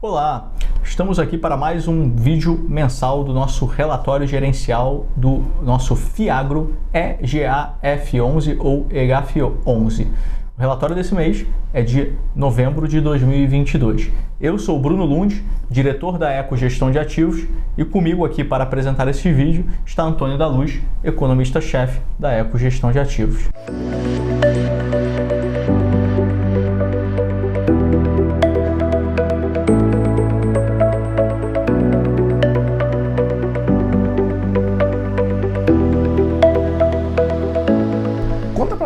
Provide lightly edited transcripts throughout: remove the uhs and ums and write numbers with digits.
Olá, estamos aqui para mais um vídeo mensal do nosso relatório gerencial do nosso FIAGRO EGAF11 ou EGAF11. O relatório desse mês é de novembro de 2022. Eu sou o Bruno Lund, diretor da Eco Gestão de Ativos, e comigo aqui para apresentar esse vídeo está Antônio da Luz, economista-chefe da Eco Gestão de Ativos.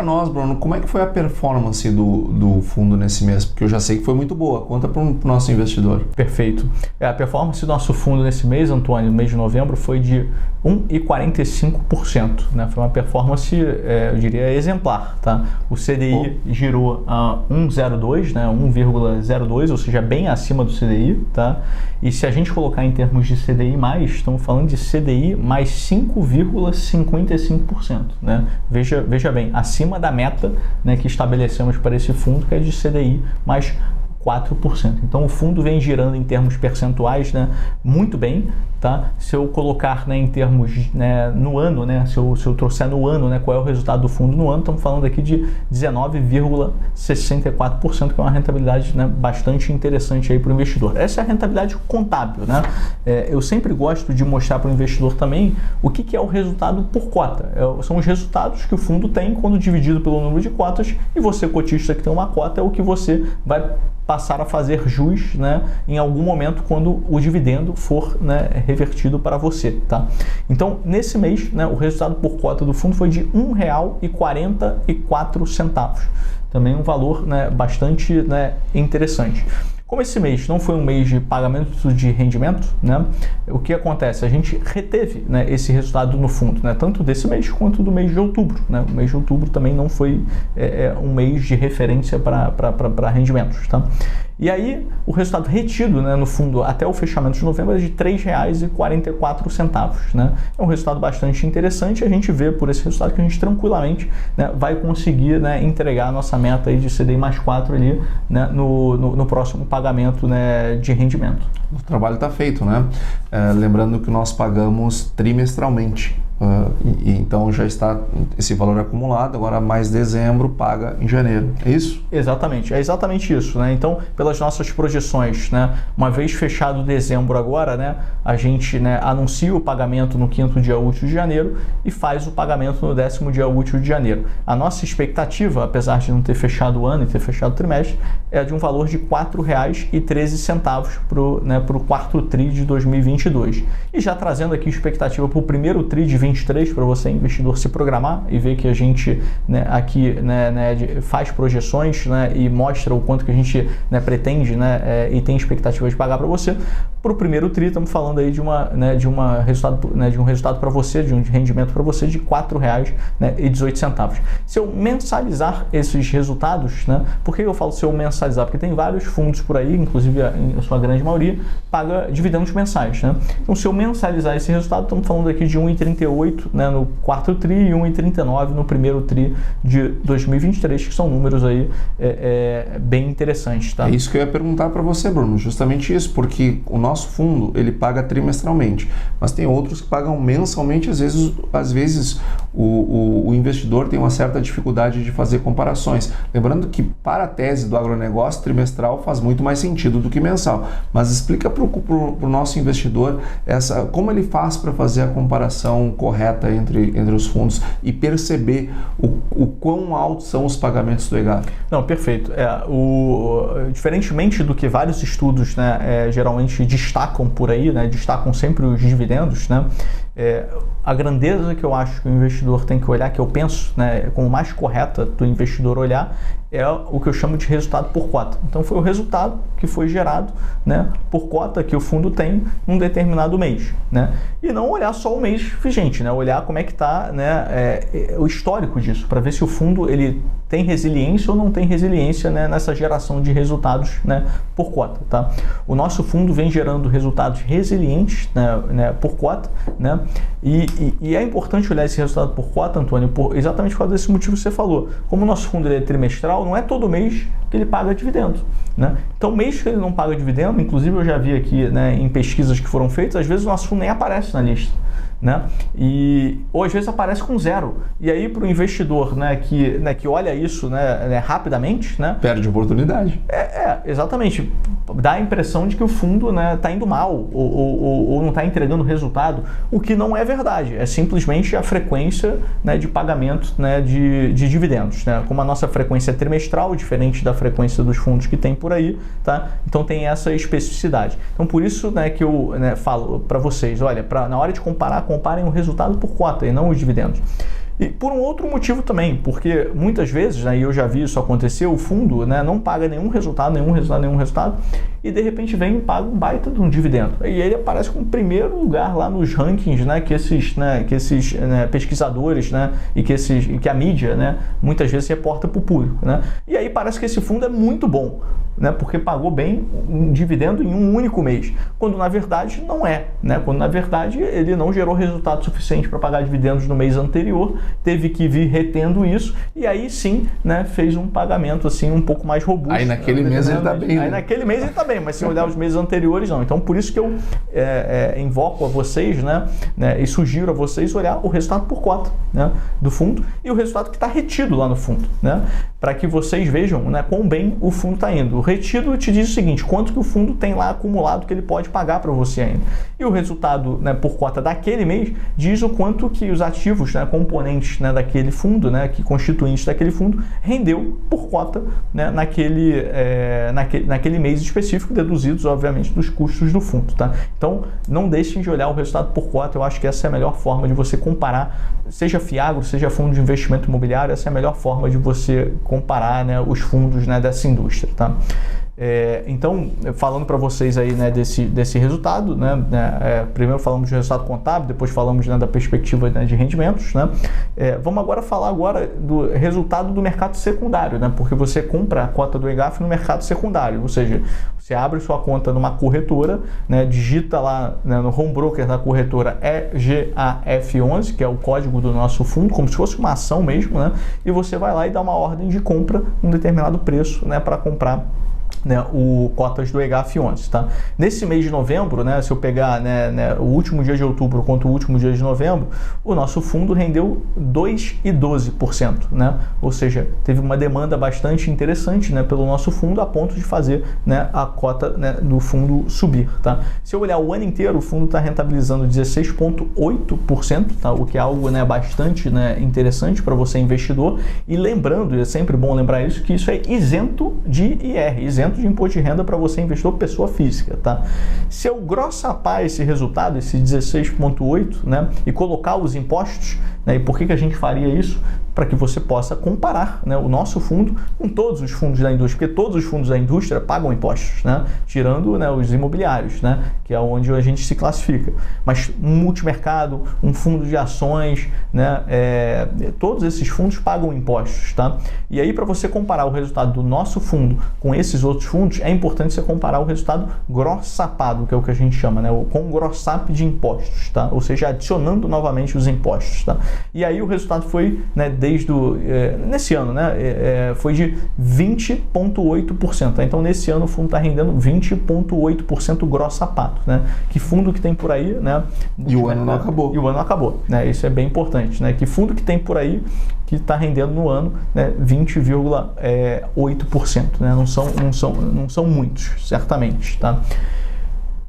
Nós, Bruno, como é que foi a performance do fundo nesse mês? Porque eu já sei que foi muito boa. Conta para o nosso investidor. Perfeito. A performance do nosso fundo nesse mês, Antônio, no mês de novembro, foi de 1,45%. Né? Foi uma performance, eu diria, exemplar. Tá? O CDI girou a 1,02, né? 1,02, ou seja, bem acima do CDI. Tá? E se a gente colocar em termos de CDI+, estamos falando de CDI mais 5,55%. Né? Veja bem, acima da meta, né, que estabelecemos para esse fundo, que é de CDI mais 4%. Então o fundo vem girando em termos percentuais, né, muito bem. Tá? Se eu colocar, né, em termos, né, no ano, né, se eu trouxer no ano, né, qual é o resultado do fundo no ano, estamos falando aqui de 19,64%, que é uma rentabilidade, né, bastante interessante para o investidor. Essa é a rentabilidade contábil. Né? Eu sempre gosto de mostrar para o investidor também o que é o resultado por cota. São os resultados que o fundo tem quando dividido pelo número de cotas, e você, cotista que tem uma cota, é o que você vai passar a fazer jus, né, em algum momento quando o dividendo for, né, revertido para você. Tá? Então, nesse mês, né, o resultado por cota do fundo foi de R$ 1,44. Também um valor, né, bastante, né, interessante. Como esse mês não foi um mês de pagamento de rendimento, né, o que acontece? A gente reteve, né, esse resultado no fundo, né, tanto desse mês quanto do mês de outubro. Né? O mês de outubro também não foi um mês de referência para rendimentos. Tá? E aí, o resultado retido, né, no fundo até o fechamento de novembro é de R$ 3,44. Né? É um resultado bastante interessante. A gente vê por esse resultado que a gente tranquilamente, né, vai conseguir, né, entregar a nossa meta aí de CDI mais 4 ali, né, no próximo pagamento, né, de rendimento. O trabalho está feito, né? Lembrando que nós pagamos trimestralmente. Então já está esse valor acumulado, agora mais dezembro paga em janeiro, é isso? Exatamente, é exatamente isso, né? Então, pelas nossas projeções, né, uma vez fechado dezembro agora, né, a gente, né, anuncia o pagamento no 5º dia útil de janeiro e faz o pagamento no 10º dia útil de janeiro. A nossa expectativa, apesar de não ter fechado o ano e ter fechado o trimestre, é de um valor de R$ 4,13 para o quarto TRI de 2022. E já trazendo aqui expectativa para o primeiro TRI de 23, para você, investidor, se programar e ver que a gente, né, aqui, né, faz projeções, né, e mostra o quanto que a gente, né, pretende, né, e tem expectativa de pagar para você. Para o primeiro TRI, estamos falando aí de um resultado para você, de um rendimento para você de R$ 4,18. Se eu mensalizar esses resultados, né, por que eu falo se eu mensalizar? Porque tem vários fundos por aí, inclusive a sua grande maioria, paga dividendos mensais. Né? Então, se eu mensalizar esse resultado, estamos falando aqui de 1,38, né, no quarto TRI e 1,39 no primeiro TRI de 2023, que são números aí bem interessantes. Tá? É isso que eu ia perguntar para você, Bruno, justamente isso, porque o nosso fundo ele paga trimestralmente, mas tem outros que pagam mensalmente. Às vezes o investidor tem uma certa dificuldade de fazer comparações. Lembrando que para a tese do agronegócio, trimestral faz muito mais sentido do que mensal. Mas explica para o nosso investidor como ele faz para fazer a comparação correta entre os fundos e perceber o quão altos são os pagamentos do EGAF. Não, perfeito. Diferentemente do que vários estudos, né, geralmente destacam por aí, né, destacam sempre os dividendos, né, a grandeza que eu acho que o investidor tem que olhar, que eu penso, né, como mais correta do investidor olhar, é o que eu chamo de resultado por cota. Então foi o resultado que foi gerado, né, por cota que o fundo tem num determinado mês, né? E não olhar só o mês vigente, né? Olhar como é que está, né, o histórico disso, para ver se o fundo ele tem resiliência ou não tem resiliência, né, nessa geração de resultados, né, por cota. Tá? O nosso fundo vem gerando resultados resilientes, né, por cota, né? E é importante olhar esse resultado por cota, Antônio, exatamente por causa desse motivo que você falou. Como o nosso fundo ele é trimestral, não é todo mês que ele paga dividendos, né? Então, mês que ele não paga dividendo, inclusive eu já vi aqui, né, em pesquisas que foram feitas, às vezes o nosso fundo nem aparece na lista, né? Ou às vezes aparece com zero. E aí para o investidor, né, que olha isso, né, rapidamente, né, perde oportunidade. Exatamente. Dá a impressão de que o fundo, né, está indo mal ou não está entregando resultado, o que não é verdade. É simplesmente a frequência, né, de pagamento, né, de dividendos, né? Como a nossa frequência é trimestral, diferente da frequência dos fundos que tem por aí, tá? Então tem essa especificidade. Então por isso, né, que eu, né, falo para vocês, olha, na hora de comparar, comparem o resultado por cota e não os dividendos. E por um outro motivo também, porque muitas vezes, né, e eu já vi isso acontecer, o fundo, né, não paga nenhum resultado, e de repente vem e paga um baita de um dividendo. E ele aparece como primeiro lugar lá nos rankings, né, que esses pesquisadores, né, e que a mídia, né, muitas vezes reporta para o público, né? E aí parece que esse fundo é muito bom, né, porque pagou bem um dividendo em um único mês, quando na verdade não é, né? Quando na verdade ele não gerou resultado suficiente para pagar dividendos no mês anterior, teve que vir retendo isso e aí sim, né, fez um pagamento assim um pouco mais robusto. Aí naquele mês ele está bem. Aí naquele mês ele está bem, mas se olhar os meses anteriores não. Então por isso que eu invoco a vocês, né, e sugiro a vocês olhar o resultado por cota, né, do fundo e o resultado que está retido lá no fundo, né, para que vocês vejam, né, quão bem o fundo está indo. O retido te diz o seguinte: quanto que o fundo tem lá acumulado que ele pode pagar para você ainda. E o resultado, né, por cota daquele mês diz o quanto que os ativos, né, componentes, né, daquele fundo, né, que constituintes daquele fundo, rendeu por cota, né, naquele mês específico, deduzidos, obviamente, dos custos do fundo, tá? Então, não deixem de olhar o resultado por cota. Eu acho que essa é a melhor forma de você comparar, seja Fiagro, seja fundo de investimento imobiliário, essa é a melhor forma de você comparar, né, os fundos, né, dessa indústria, tá? Então, falando para vocês aí, né, desse resultado, né, primeiro falamos de resultado contábil, depois falamos, né, da perspectiva, né, de rendimentos, né? Vamos agora falar do resultado do mercado secundário, né? Porque você compra a cota do EGAF no mercado secundário, ou seja, você abre sua conta numa corretora, né, digita lá, né, no home broker da corretora EGAF11, que é o código do nosso fundo, como se fosse uma ação mesmo, né? E você vai lá e dá uma ordem de compra um determinado preço, né, para comprar, né, o cotas do EGAF11, tá? Nesse mês de novembro, né, se eu pegar, né, o último dia de outubro contra o último dia de novembro, o nosso fundo rendeu 2,12%, né? Ou seja, teve uma demanda bastante interessante, né, pelo nosso fundo, a ponto de fazer, né, a cota, né, do fundo subir, tá? Se eu olhar o ano inteiro, o fundo está rentabilizando 16,8%, tá? O que é algo, né, bastante, né, interessante para você investidor. E lembrando, e é sempre bom lembrar isso, que isso é isento de IR, isento de imposto de renda para você investidor pessoa física, tá? Se eu grossapar esse resultado, esse 16,8, né, e colocar os impostos, né, e por que a gente faria isso? Para que você possa comparar, né, o nosso fundo com todos os fundos da indústria, porque todos os fundos da indústria pagam impostos, né, tirando, né, os imobiliários, né, que é onde a gente se classifica. Mas um multimercado, um fundo de ações, né, todos esses fundos pagam impostos, tá? E aí, para você comparar o resultado do nosso fundo com esses outros fundos, é importante você comparar o resultado grossapado, que é o que a gente chama, né, com o grossap de impostos, tá? Ou seja, adicionando novamente os impostos, tá? E aí o resultado foi, né, nesse ano, né, foi de 20,8%. Tá? Então, nesse ano, o fundo está rendendo 20,8% grossapado, né? Que fundo que tem por aí, né? E o ano não acabou. E o ano não acabou, né? Isso é bem importante, né? Que fundo que tem por aí que está rendendo no ano, né, 20,8%, né? Não são muitos, certamente, tá?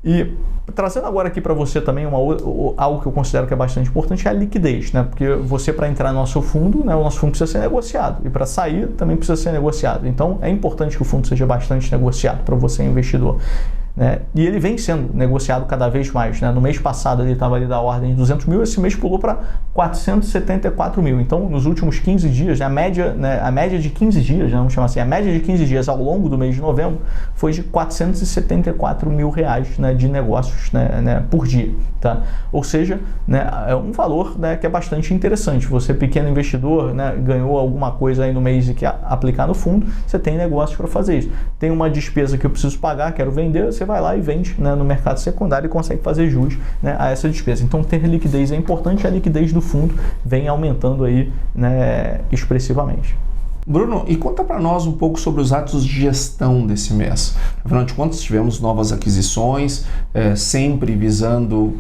E trazendo agora aqui para você também algo que eu considero que é bastante importante, é a liquidez, né? Porque você, para entrar no nosso fundo, né, o nosso fundo precisa ser negociado, e para sair também precisa ser negociado. Então é importante que o fundo seja bastante negociado para você, investidor. Né? E ele vem sendo negociado cada vez mais, né? No mês passado ele estava ali da ordem de 200 mil, esse mês pulou para 474 mil. Então, nos últimos 15 dias, a média de 15 dias, né? Vamos chamar assim, a média de 15 dias ao longo do mês de novembro foi de 474 mil reais, né, de negócios, né, por dia. Tá? Ou seja, né, é um valor, né, que é bastante interessante. Você, pequeno investidor, né, ganhou alguma coisa aí no mês e quer aplicar no fundo, você tem negócios para fazer isso. Tem uma despesa que eu preciso pagar, quero vender, você vai lá e vende, né, no mercado secundário e consegue fazer jus, né, a essa despesa. Então, ter liquidez é importante, a liquidez do fundo vem aumentando aí, né, expressivamente. Bruno, e conta para nós um pouco sobre os atos de gestão desse mês. Afinal de contas, tivemos novas aquisições, sempre visando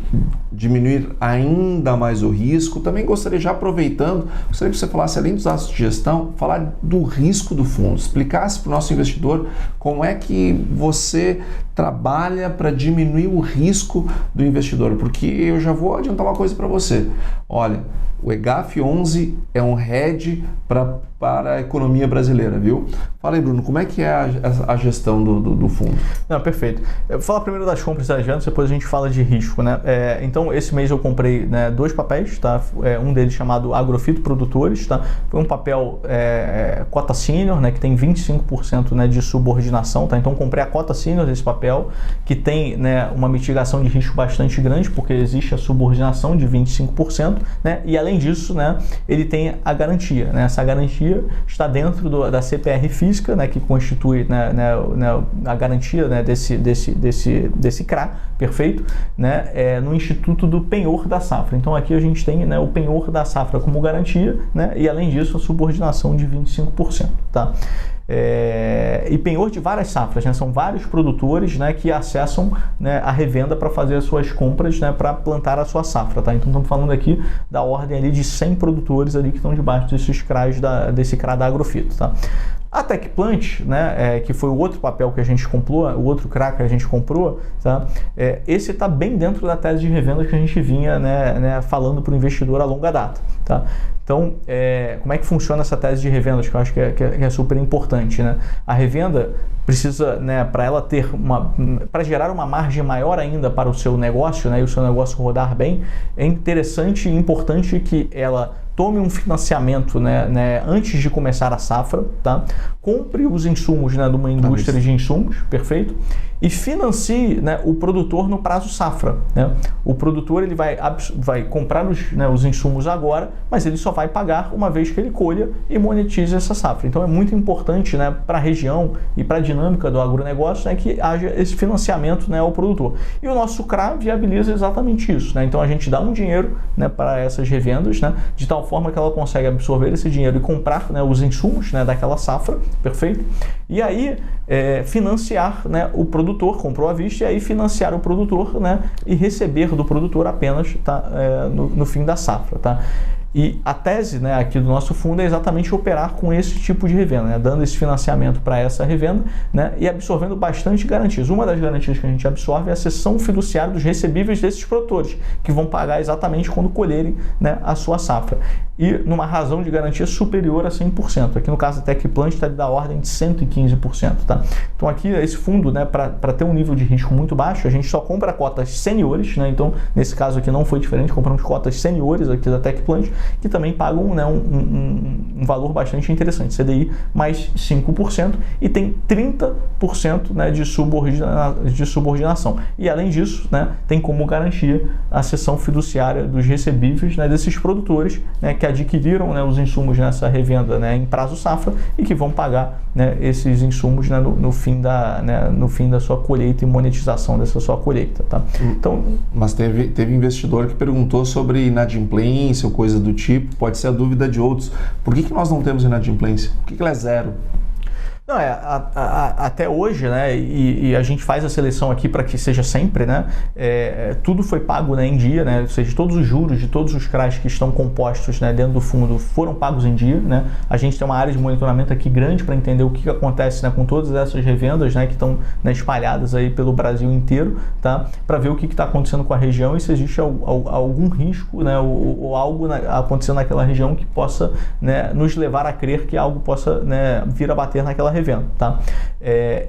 diminuir ainda mais o risco. Também gostaria, já aproveitando, gostaria que você falasse, além dos atos de gestão, falar do risco do fundo, explicasse para o nosso investidor como é que você trabalha para diminuir o risco do investidor, porque eu já vou adiantar uma coisa para você. Olha, o EGAF 11 é um hedge para a economia brasileira, viu? Fala aí, Bruno, como é que é a gestão do fundo? Não, perfeito. Eu vou falar primeiro das compras e das vendas, depois a gente fala de risco, né? Então, esse mês eu comprei, né, 2 papéis, tá? Um deles chamado Agrofito Produtores, tá? Foi um papel cota sênior, né, que tem 25%, né, de subordinação, tá? Então, comprei a cota sênior desse papel, que tem, né, uma mitigação de risco bastante grande, porque existe a subordinação de 25%, né? E além disso, né, ele tem a garantia, né? Essa garantia está dentro da CPR física, né, que constitui, né, a garantia, né, desse CRA, perfeito, né, no Instituto do Penhor da Safra. Então aqui a gente tem, né, o penhor da safra como garantia, né, e além disso a subordinação de 25%, tá? E penhor de várias safras, né? São vários produtores, né, que acessam, né, a revenda para fazer as suas compras, né, para plantar a sua safra, tá? Então estamos falando aqui da ordem ali de 100 produtores ali que estão debaixo desses CRAs desse CRA da Agrofito, tá? A Techplant, né, que foi o outro papel que a gente comprou, o outro CRA que a gente comprou, tá? Esse está bem dentro da tese de revenda que a gente vinha, né, falando para o investidor a longa data, tá? Então, como é que funciona essa tese de revendas, que eu acho que é super importante, né? A revenda precisa, né, para ela ter para gerar uma margem maior ainda para o seu negócio, né, e o seu negócio rodar bem, é interessante e importante que ela tome um financiamento, né, antes de começar a safra, tá? Compre os insumos, né, de uma indústria de insumos, perfeito? E financie, né, o produtor no prazo safra, né? O produtor ele vai comprar os insumos agora, mas ele só vai pagar uma vez que ele colha e monetize essa safra. Então é muito importante, né, para a região e para a dinâmica do agronegócio, né, que haja esse financiamento, né, ao produtor. E o nosso CRA viabiliza exatamente isso, né? Então a gente dá um dinheiro, né, para essas revendas, né, de tal forma que ela consegue absorver esse dinheiro e comprar, né, os insumos, né, daquela safra, perfeito? E aí financiar, né, o produtor, comprou à vista, e aí financiar o produtor, né, e receber do produtor apenas, tá, no fim da safra, tá? E a tese, né, aqui do nosso fundo é exatamente operar com esse tipo de revenda, né, dando esse financiamento para essa revenda, né, e absorvendo bastante garantias. Uma das garantias que a gente absorve é a cessão fiduciária dos recebíveis desses produtores, que vão pagar exatamente quando colherem, né, a sua safra. E numa razão de garantia superior a 100%. Aqui no caso da Techplant está da ordem de 115%. Tá? Então aqui esse fundo, né, para ter um nível de risco muito baixo, a gente só compra cotas seniores, né? Então nesse caso aqui não foi diferente, compramos cotas seniores aqui da Techplant, que também pagam, né, um valor bastante interessante, CDI mais 5%, e tem 30%, né, de subordinação. E além disso, né, tem como garantia a cessão fiduciária dos recebíveis, né, desses produtores, né, que adquiriram, né, os insumos nessa revenda, né, em prazo safra e que vão pagar, né, esses insumos, né, no fim da sua colheita e monetização dessa sua colheita. Tá? Então, mas teve investidor que perguntou sobre inadimplência ou coisa do tipo, pode ser a dúvida de outros. Por que nós não temos inadimplência? Por que ela é zero? Não, até hoje, né, e a gente faz a seleção aqui para que seja sempre, né, tudo foi pago, né, em dia, né, ou seja, todos os juros de todos os CRAs que estão compostos, né, dentro do fundo foram pagos em dia, né. A gente tem uma área de monitoramento aqui grande para entender o que acontece, né, com todas essas revendas, né, que estão, né, espalhadas aí pelo Brasil inteiro, tá, para ver o que está acontecendo com a região e se existe algum risco, né, ou algo acontecendo naquela região que possa, né, nos levar a crer que algo possa, né, vir a bater naquela revenda, tá?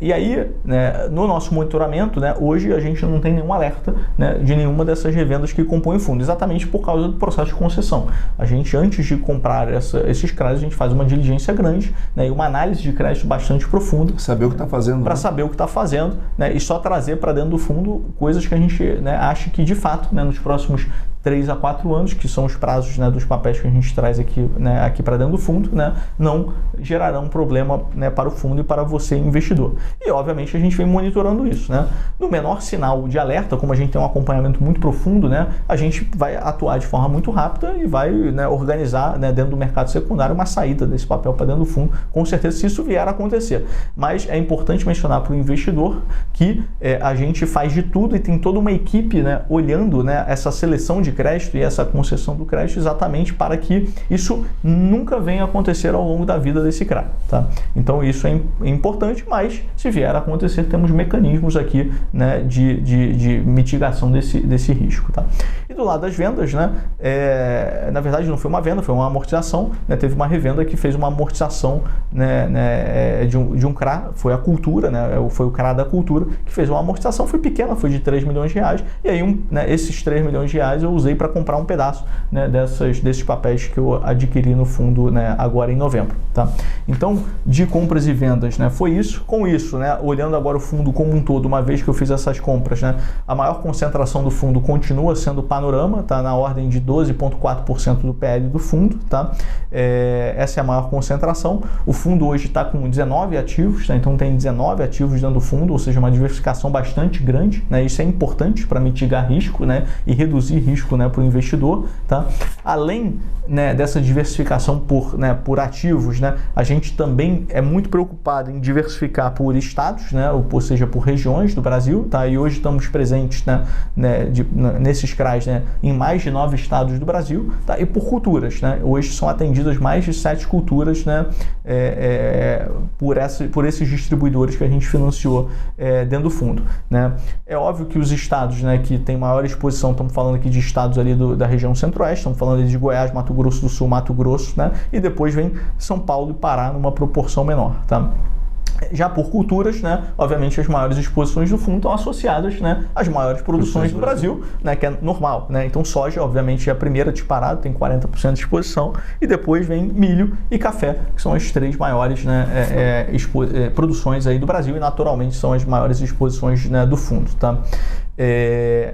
E aí, né, no nosso monitoramento, né, hoje a gente não tem nenhum alerta, né, de nenhuma dessas revendas que compõem o fundo, exatamente por causa do processo de concessão. A gente, antes de comprar esses CRAs, a gente faz uma diligência grande, né, e uma análise de crédito bastante profunda. Saber o que está fazendo. Para saber o que está fazendo, né, e só trazer para dentro do fundo coisas que a gente, né, acha que de fato, né, nos próximos 3 a 4 anos, que são os prazos, né, dos papéis que a gente traz aqui, né, aqui para dentro do fundo, né, não gerarão problema, né, para o fundo e para você, investidor. E, obviamente, a gente vem monitorando isso, né? No menor sinal de alerta, como a gente tem um acompanhamento muito profundo, né, a gente vai atuar de forma muito rápida e vai, né, organizar, né, dentro do mercado secundário uma saída desse papel para dentro do fundo, com certeza, se isso vier a acontecer. Mas é importante mencionar para o investidor que a gente faz de tudo e tem toda uma equipe, né, olhando, né, essa seleção de crédito e essa concessão do crédito exatamente para que isso nunca venha a acontecer ao longo da vida desse CRA, tá? Então isso é importante, mas se vier a acontecer, temos mecanismos aqui, né, de mitigação desse risco, tá? E do lado das vendas, né, na verdade não foi uma venda, foi uma amortização, né? Teve uma revenda que fez uma amortização, né, de um CRA, foi a Cultura, né, foi o CRA da Cultura, que fez uma amortização, foi pequena, foi de 3 milhões de reais, e aí né, esses 3 milhões de reais eu usei para comprar um pedaço, né, desses papéis que eu adquiri no fundo, né, agora em novembro, tá? Então, de compras e vendas, né, foi isso. Com isso, né, olhando agora o fundo como um todo, uma vez que eu fiz essas compras, né, a maior concentração do fundo continua sendo o Panorama, tá, na ordem de 12,4% do PL do fundo, tá? Essa é a maior concentração. O fundo hoje está com 19 ativos, tá? Então tem 19 ativos dentro do fundo, ou seja, uma diversificação bastante grande, né? Isso é importante para mitigar risco, né, e reduzir risco, né, para o investidor, tá? Além, né, dessa diversificação por ativos, né, a gente também é muito preocupado em diversificar por estados, né, ou seja, por regiões do Brasil, tá? E hoje estamos presentes, né, nesses CRAs, né, em mais de 9 estados do Brasil, tá? E por culturas, né? Hoje são atendidas mais de 7 culturas, né, por esses distribuidores que a gente financiou dentro do fundo, né? É óbvio que os estados, né, que tem maior exposição, estamos falando aqui de estados ali da região centro-oeste, estamos falando ali de Goiás, Mato Grosso do Sul, Mato Grosso, né? E depois vem São Paulo e Pará numa proporção menor, tá? Já por culturas, né, obviamente as maiores exposições do fundo estão associadas, né, às maiores produções do Brasil, né, que é normal, né? Então soja, obviamente, é a primeira disparada, tem 40% de exposição, e depois vem milho e café, que são as 3 maiores, né, produções aí do Brasil e naturalmente são as maiores exposições, né, do fundo, tá?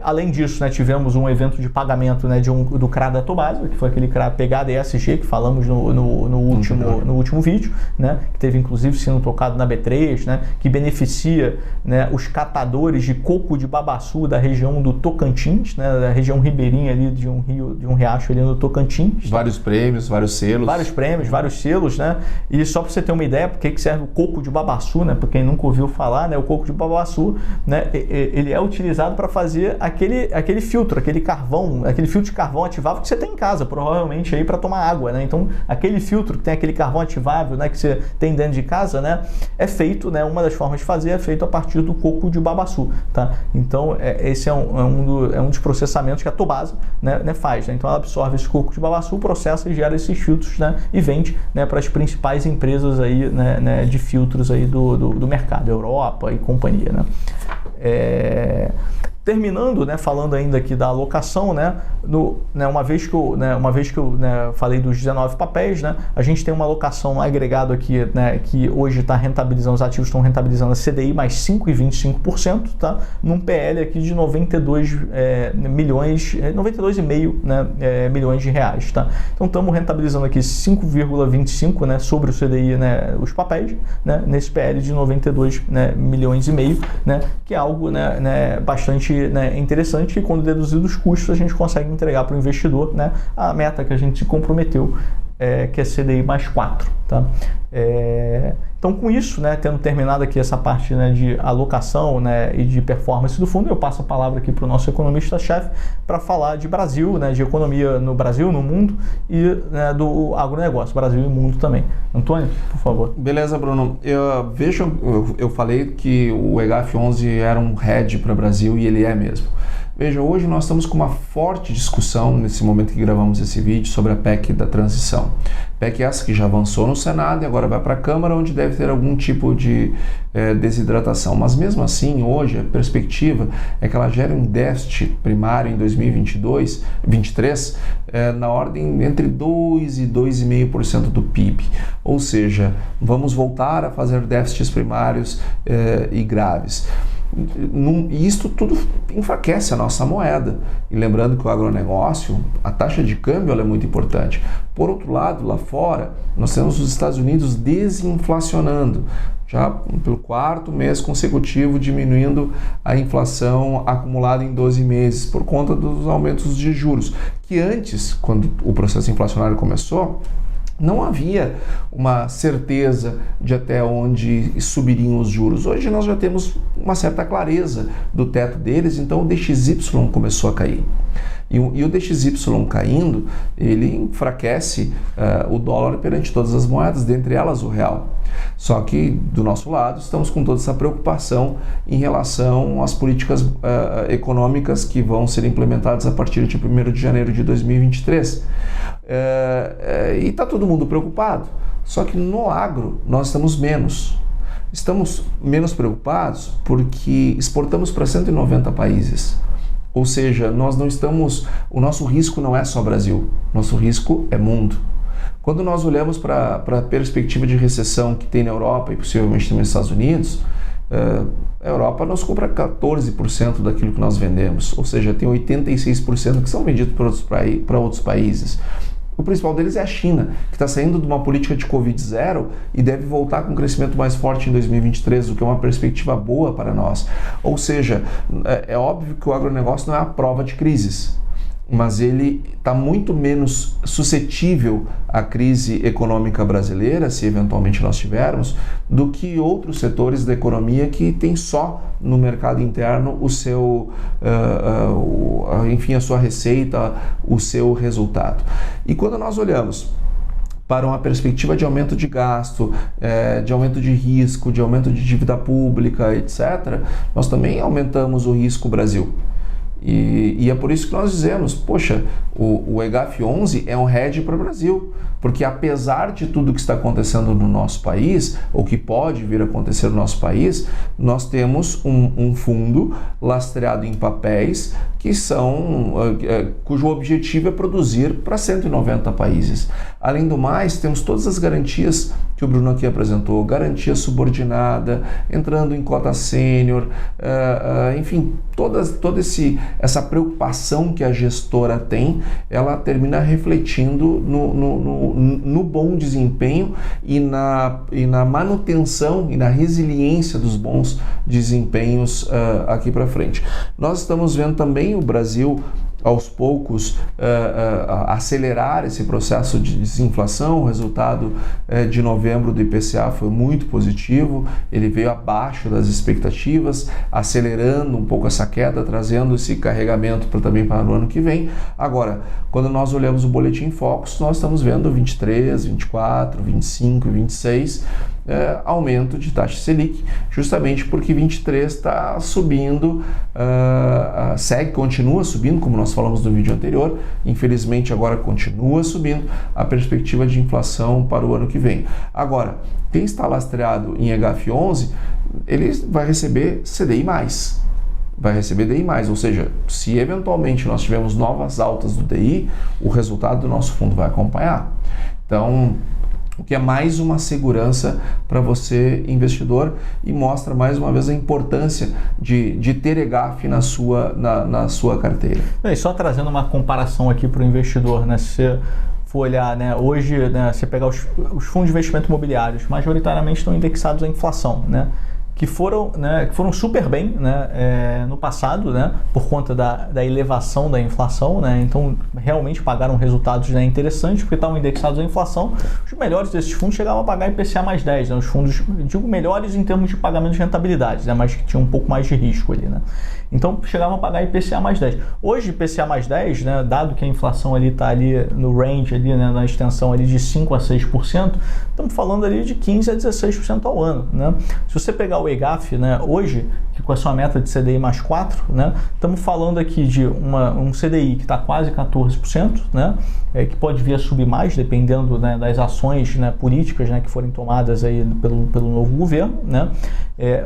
Além disso, né, tivemos um evento de pagamento, né, do CRA da Tobasa, que foi aquele CRA pegada ESG que falamos no último vídeo, né, que teve inclusive sendo tocado na B3, né, que beneficia, né, os catadores de coco de babaçu da região do Tocantins, né, da região ribeirinha ali de um riacho ali no Tocantins. Vários prêmios, vários selos. Vários prêmios, vários selos, né? E só para você ter uma ideia, por que serve o coco de babaçu, né? Para quem nunca ouviu falar, né, o coco de babaçu, né, ele é utilizado para fazer aquele filtro, aquele filtro de carvão ativável que você tem em casa, provavelmente aí para tomar água, né? Então, aquele filtro que tem aquele carvão ativável, né, que você tem dentro de casa, né, é feito, né, uma das formas de fazer é feito a partir do coco de babaçu, tá? Então, esse é um dos processamentos que a Tobasa, né, faz, né? Então, ela absorve esse coco de babaçu, processa e gera esses filtros, né, e vende, né, para as principais empresas aí, né, de filtros aí do mercado, Europa e companhia, né? Terminando, né, falando ainda aqui da alocação, né, uma vez que eu falei dos 19 papéis, né, a gente tem uma alocação agregado aqui, né, que hoje está rentabilizando, os ativos estão rentabilizando a CDI mais 5,25%, tá, num PL aqui de 92,5 milhões de reais, tá? Então estamos rentabilizando aqui 5,25, né, sobre o CDI, né, os papéis, né, nesse PL de 92, né, milhões e meio, né, que é algo, né, bastante, né, interessante, que quando deduzido os custos a gente consegue entregar para o investidor, né, a meta que a gente se comprometeu, que é CDI mais 4, tá? Então, com isso, né, tendo terminado aqui essa parte, né, de alocação, né, e de performance do fundo, eu passo a palavra aqui para o nosso economista-chefe para falar de Brasil, né, de economia no Brasil, no mundo e, né, do agronegócio, Brasil e mundo também. Antônio, por favor. Beleza, Bruno. Eu falei que o EGAF11 era um hedge para o Brasil e ele é mesmo. Veja, hoje nós estamos com uma forte discussão, nesse momento que gravamos esse vídeo, sobre a PEC da transição. PEC essa que já avançou no Senado e agora vai para a Câmara, onde deve ter algum tipo de desidratação. Mas mesmo assim, hoje, a perspectiva é que ela gere um déficit primário em 2023 na ordem entre 2% e 2,5% do PIB. Ou seja, vamos voltar a fazer déficits primários e graves. E isso tudo enfraquece a nossa moeda. E lembrando que o agronegócio, a taxa de câmbio ela é muito importante. Por outro lado, lá fora, nós temos os Estados Unidos desinflacionando, já pelo 4º mês consecutivo diminuindo a inflação acumulada em 12 meses por conta dos aumentos de juros, que antes, quando o processo inflacionário começou, não havia uma certeza de até onde subiriam os juros. Hoje nós já temos uma certa clareza do teto deles, então o DXY começou a cair. E o DXY caindo, ele enfraquece o dólar perante todas as moedas, dentre elas o real. Só que, do nosso lado, estamos com toda essa preocupação em relação às políticas econômicas que vão ser implementadas a partir de 1º de janeiro de 2023. E está todo mundo preocupado. Só que no agro, nós estamos menos. Estamos menos preocupados porque exportamos para 190 países. Ou seja, nós não estamos, o nosso risco não é só Brasil, nosso risco é mundo. Quando nós olhamos para a perspectiva de recessão que tem na Europa e possivelmente também nos Estados Unidos, a Europa nos compra 14% daquilo que nós vendemos, ou seja, tem 86% que são vendidos para outros países. O principal deles é a China, que está saindo de uma política de Covid-0 e deve voltar com um crescimento mais forte em 2023, o que é uma perspectiva boa para nós. Ou seja, é óbvio que o agronegócio não é a prova de crises, mas ele está muito menos suscetível à crise econômica brasileira, se eventualmente nós tivermos, do que outros setores da economia que tem só no mercado interno o seu, enfim, a sua receita, o seu resultado. E quando nós olhamos para uma perspectiva de aumento de gasto, de aumento de risco, de aumento de dívida pública, etc., nós também aumentamos o risco Brasil. E é por isso que nós dizemos, poxa, o EGaF 11 é um hedge para o Brasil, porque apesar de tudo que está acontecendo no nosso país, ou que pode vir a acontecer no nosso país, nós temos um fundo lastreado em papéis que cujo objetivo é produzir para 190 países. Além do mais, temos todas as garantias que o Bruno aqui apresentou, garantia subordinada, entrando em cota sênior, enfim, toda essa preocupação que a gestora tem, ela termina refletindo no bom desempenho e na manutenção e na resiliência dos bons desempenhos aqui para frente. Nós estamos vendo também o Brasil aos poucos acelerar esse processo de desinflação. O resultado de novembro do IPCA foi muito positivo, ele veio abaixo das expectativas, acelerando um pouco essa queda, trazendo esse carregamento também para o ano que vem. Agora, quando nós olhamos o Boletim Focus, nós estamos vendo 23, 24, 25, 26, aumento de taxa Selic, justamente porque 23 está subindo, continua subindo, como nós falamos no vídeo anterior, infelizmente agora continua subindo a perspectiva de inflação para o ano que vem. Agora, quem está lastreado em EGaF 11, ele vai receber CDI+. Vai receber DI+, ou seja, se eventualmente nós tivermos novas altas do DI, o resultado do nosso fundo vai acompanhar. Então, o que é mais uma segurança para você, investidor, e mostra mais uma vez a importância de ter EGaF na sua carteira. E só trazendo uma comparação aqui para o investidor, né? Se você for olhar, né, hoje, né, você pegar os fundos de investimento imobiliários, majoritariamente estão indexados à inflação, né? Que foram super bem, né, no passado, né, por conta da elevação da inflação, né, então realmente pagaram resultados, né, interessantes, porque estavam indexados à inflação. Os melhores desses fundos chegavam a pagar IPCA mais 10, né, os fundos, digo, melhores em termos de pagamento de rentabilidade, né, mas que tinham um pouco mais de risco ali, né. Então chegavam a pagar IPCA mais 10. Hoje, IPCA mais 10, né, dado que a inflação ali está ali no range, ali, né, na extensão ali de 5 a 6%, estamos falando ali de 15 a 16% ao ano, né. Se você pegar o EGaF, né, hoje, que com a sua meta de CDI mais 4, né, estamos falando aqui de um CDI que está quase 14%, né, que pode vir a subir mais, dependendo, né, das ações, né, políticas, né, que forem tomadas aí pelo novo governo, né,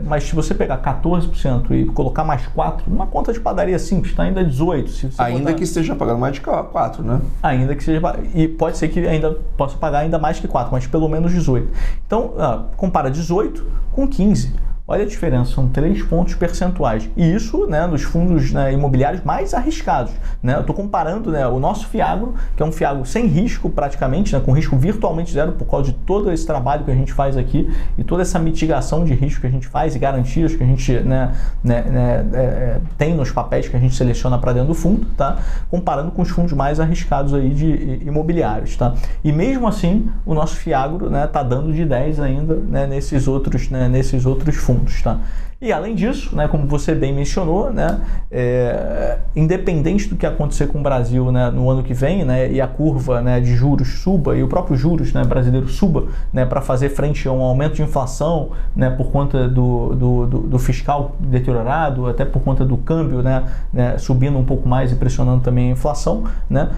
mas se você pegar 14% e colocar mais 4, uma conta de padaria simples, está ainda 18%. Ainda que esteja pagando mais de 4, né? Ainda que seja, e pode ser que ainda possa pagar ainda mais que 4, mas pelo menos 18. Então, compara 18 com 15. Olha a diferença, são 3 pontos percentuais. E isso, né, nos fundos, né, imobiliários mais arriscados, né? Eu estou comparando, né, o nosso Fiagro, que é um Fiagro sem risco praticamente, né, com risco virtualmente zero por causa de todo esse trabalho que a gente faz aqui e toda essa mitigação de risco que a gente faz e garantias que a gente, né, tem nos papéis que a gente seleciona para dentro do fundo, tá? Comparando com os fundos mais arriscados aí de imobiliários, tá? E mesmo assim, o nosso Fiagro, né, tá dando de 10 ainda, né, nesses outros fundos, tá? E além disso, né, como você bem mencionou, né, independente do que acontecer com o Brasil, né, no ano que vem, né, e a curva, né, de juros suba e o próprio juros, né, brasileiro suba, né, para fazer frente a um aumento de inflação, né, por conta do fiscal deteriorado, até por conta do câmbio, né, subindo um pouco mais e pressionando também a inflação, né,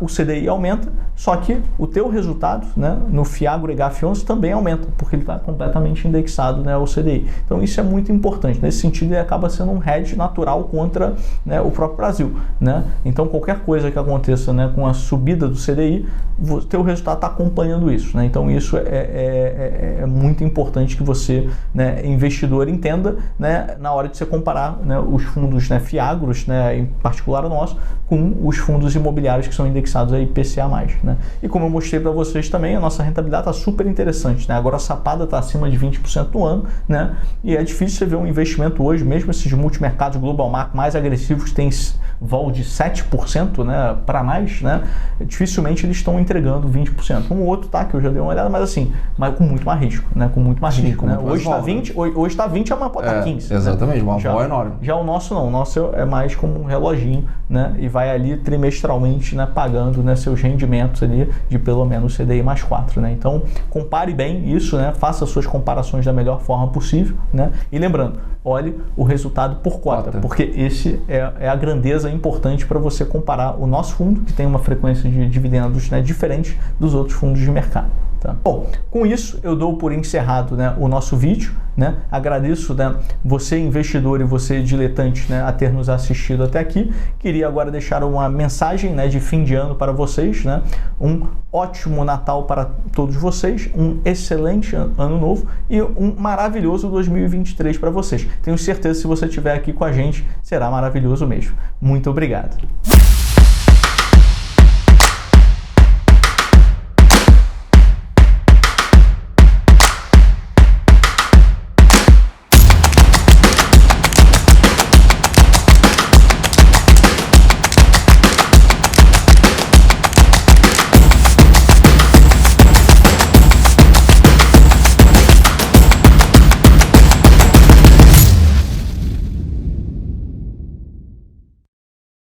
o CDI aumenta, só que o teu resultado, né, no Fiagro EGAF11 também aumenta, porque ele está completamente indexado, né, ao CDI. Então isso é muito importante. Nesse sentido, ele acaba sendo um hedge natural contra, né, o próprio Brasil, né? Então qualquer coisa que aconteça, né, com a subida do CDI, o teu resultado está acompanhando isso, né? Então isso é muito importante que você, né, investidor, entenda, né, na hora de você comparar, né, os fundos, né, Fiagros, né, em particular o nosso, com os fundos imobiliários que são indexados a IPCA+, né? E como eu mostrei para vocês também, a nossa rentabilidade está super interessante, né? Agora a Sapada está acima de 20% no ano, né? E é difícil você ver um investimento hoje, mesmo esses multimercados global market mais agressivos, que tem vol de 7%, né, para mais, né? Dificilmente eles estão entregando 20%. Um outro, tá, que eu já dei uma olhada, mas assim, mas com muito mais risco, né? Com muito mais risco, né? Hoje está 20, hoje está 20, amanhã pode estar 15. Exatamente, né? Uma vol enorme. Já o nosso não, o nosso é mais como um reloginho, né? E vai ali trimestralmente, né, pagando, né, seus rendimentos ali de pelo menos CDI mais 4, né? Então, compare bem isso, né? Faça suas comparações da melhor forma possível, né? E lembrando, olhe o resultado por cota, porque esse é a grandeza importante para você comparar o nosso fundo, que tem uma frequência de dividendos, né, diferente dos outros fundos de mercado. Tá? Bom, com isso eu dou por encerrado, né, o nosso vídeo, né? Agradeço, né, você investidor e você diletante, né, a ter nos assistido até aqui. Queria agora deixar uma mensagem, né, de fim de ano para vocês, né? Um ótimo Natal para todos vocês, um excelente ano novo e um maravilhoso 2023 para vocês. Tenho certeza que se você estiver aqui com a gente, será maravilhoso mesmo. Muito obrigado.